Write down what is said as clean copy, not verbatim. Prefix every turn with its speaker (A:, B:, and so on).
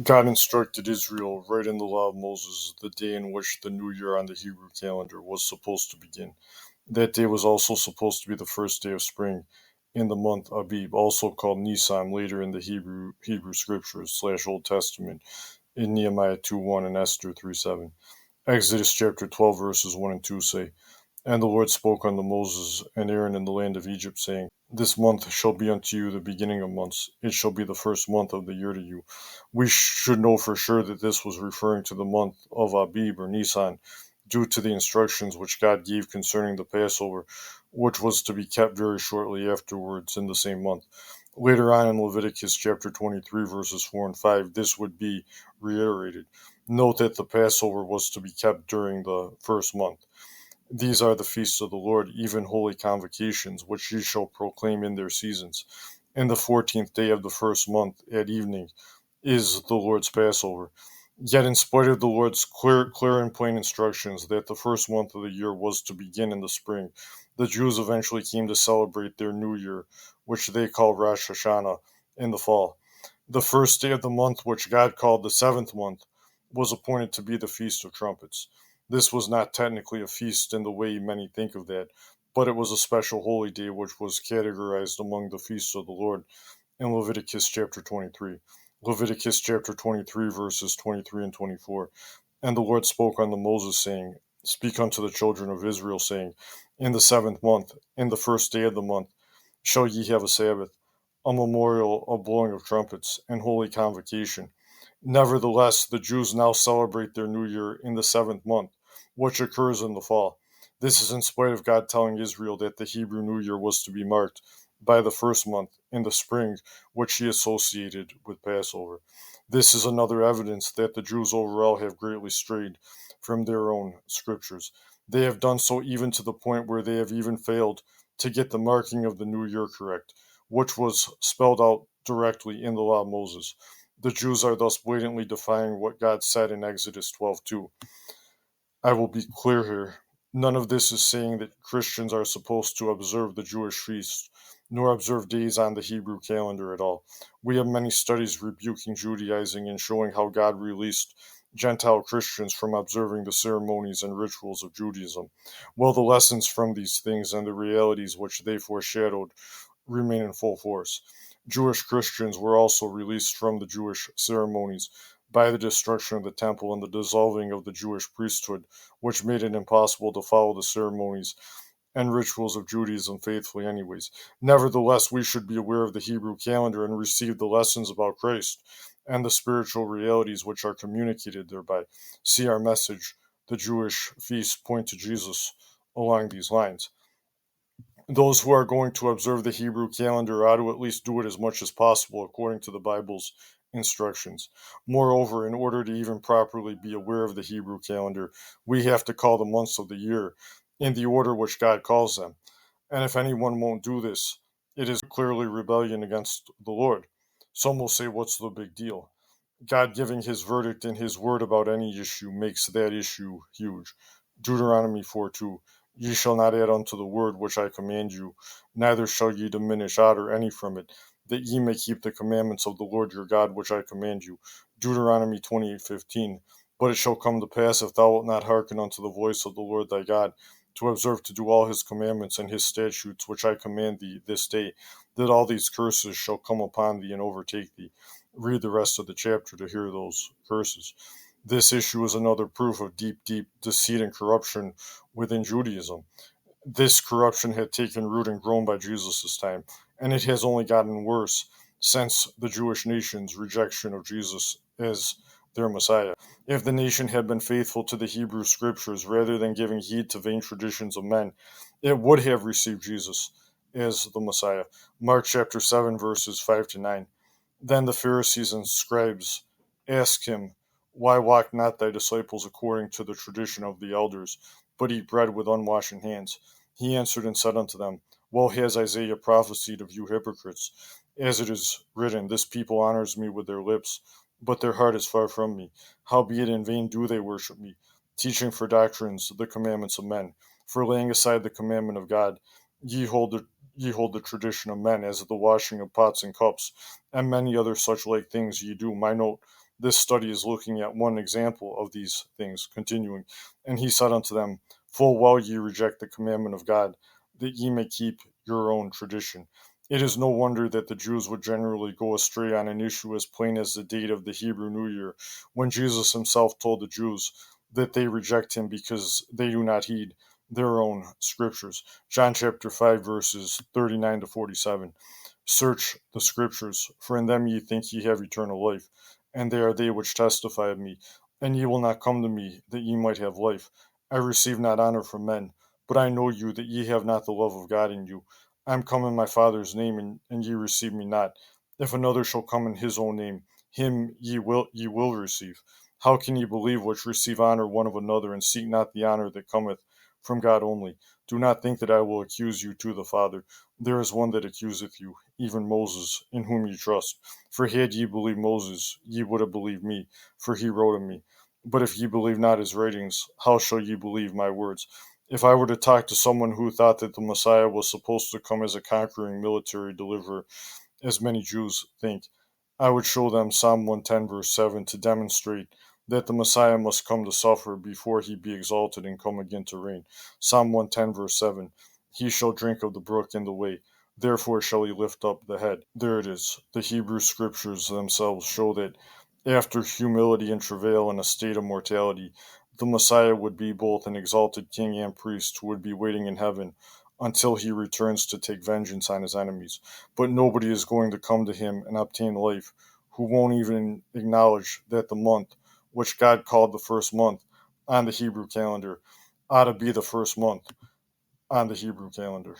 A: God instructed Israel right in the law of Moses the day in which the new year on the Hebrew calendar was supposed to begin. That day was also supposed to be the first day of spring in the month Abib, also called Nisan later in the Hebrew scriptures / Old Testament in Nehemiah 2:1 and Esther 3:7. Exodus chapter 12 verses 1 and 2 say, And the Lord spoke unto Moses and Aaron in the land of Egypt, saying, This month shall be unto you the beginning of months. It shall be the first month of the year to you. We should know for sure that this was referring to the month of Abib or Nisan, due to the instructions which God gave concerning the Passover, which was to be kept very shortly afterwards in the same month. Later on in Leviticus chapter 23, verses 4 and 5, this would be reiterated. Note that the Passover was to be kept during the first month. These are the feasts of the Lord, even holy convocations, which ye shall proclaim in their seasons. And the 14th day of the first month at evening is the Lord's Passover. Yet, in spite of the Lord's clear and plain instructions that the first month of the year was to begin in the spring, the Jews eventually came to celebrate their new year, which they call Rosh Hashanah, in the fall. The first day of the month, which God called the seventh month, was appointed to be the Feast of Trumpets. This was not technically a feast in the way many think of that, but it was a special holy day which was categorized among the feasts of the Lord in Leviticus chapter 23. Leviticus chapter 23, verses 23 and 24. And the Lord spoke unto Moses, saying, Speak unto the children of Israel, saying, In the seventh month, in the first day of the month, shall ye have a Sabbath, a memorial of blowing of trumpets, and holy convocation. Nevertheless, the Jews now celebrate their new year in the seventh month, which occurs in the fall. This is in spite of God telling Israel that the Hebrew New Year was to be marked by the first month in the spring, which he associated with Passover. This is another evidence that the Jews overall have greatly strayed from their own scriptures. They have done so even to the point where they have even failed to get the marking of the new year correct, which was spelled out directly in the law of Moses. The Jews are thus blatantly defying what God said in Exodus 12:2. I will be clear here. None of this is saying that Christians are supposed to observe the Jewish feasts, nor observe days on the Hebrew calendar at all. We have many studies rebuking Judaizing and showing how God released Gentile Christians from observing the ceremonies and rituals of Judaism. Well, the lessons from these things and the realities which they foreshadowed remain in full force. Jewish Christians were also released from the Jewish ceremonies by the destruction of the temple and the dissolving of the Jewish priesthood, which made it impossible to follow the ceremonies and rituals of Judaism faithfully, anyways. Nevertheless, we should be aware of the Hebrew calendar and receive the lessons about Christ and the spiritual realities which are communicated thereby. See our message, the Jewish feasts point to Jesus along these lines. Those who are going to observe the Hebrew calendar ought to at least do it as much as possible according to the Bible's instructions. Moreover, in order to even properly be aware of the Hebrew calendar, we have to call the months of the year in the order which God calls them. And if anyone won't do this, it is clearly rebellion against the Lord. Some will say, what's the big deal? God giving his verdict in his word about any issue makes that issue huge. Deuteronomy 4:2. Ye shall not add unto the word which I command you, neither shall ye diminish aught or any from it, that ye may keep the commandments of the Lord your God which I command you. Deuteronomy 28:15. But it shall come to pass, if thou wilt not hearken unto the voice of the Lord thy God, to observe to do all his commandments and his statutes which I command thee this day, that all these curses shall come upon thee and overtake thee. Read the rest of the chapter to hear those curses. This issue is another proof of deep deceit and corruption within Judaism. This corruption had taken root and grown by Jesus' time, and it has only gotten worse since the Jewish nation's rejection of Jesus as their Messiah. If the nation had been faithful to the Hebrew scriptures rather than giving heed to vain traditions of men, it would have received Jesus as the Messiah. Mark chapter 7, verses 5 to 9. Then the Pharisees and scribes asked him, Why walk not thy disciples according to the tradition of the elders, but eat bread with unwashen hands? He answered and said unto them, Well has Isaiah prophesied of you hypocrites, as it is written, This people honors me with their lips, but their heart is far from me. Howbeit in vain do they worship me, teaching for doctrines the commandments of men. For laying aside the commandment of God, ye hold the tradition of men, as the washing of pots and cups, and many other such like things ye do. My note, This study is looking at one example of these things. Continuing, and he said unto them, full well ye reject the commandment of God, that ye may keep your own tradition. It is no wonder that the Jews would generally go astray on an issue as plain as the date of the Hebrew New Year, when Jesus himself told the Jews that they reject him because they do not heed their own scriptures. John chapter 5, verses 39 to 47. Search the scriptures, for in them ye think ye have eternal life, and they are they which testify of me. And ye will not come to me, that ye might have life. I receive not honor from men, but I know you, that ye have not the love of God in you. I am come in my Father's name, and ye receive me not. If another shall come in his own name, him ye will receive. How can ye believe which receive honor one of another, and seek not the honor that cometh from God only? Do not think that I will accuse you to the Father. There is one that accuseth you, even Moses, in whom ye trust. For had ye believed Moses, ye would have believed me, for he wrote of me. But if ye believe not his writings, how shall ye believe my words? If I were to talk to someone who thought that the Messiah was supposed to come as a conquering military deliverer, as many Jews think, I would show them Psalm 110, verse 7, to demonstrate that the Messiah must come to suffer before he be exalted and come again to reign. Psalm 110, verse 7, he shall drink of the brook in the way, therefore shall he lift up the head. There it is. The Hebrew scriptures themselves show that after humility and travail in a state of mortality, the Messiah would be both an exalted king and priest who would be waiting in heaven until he returns to take vengeance on his enemies. But nobody is going to come to him and obtain life who won't even acknowledge that the month, which God called the first month on the Hebrew calendar, ought to be the first month on the Hebrew calendar.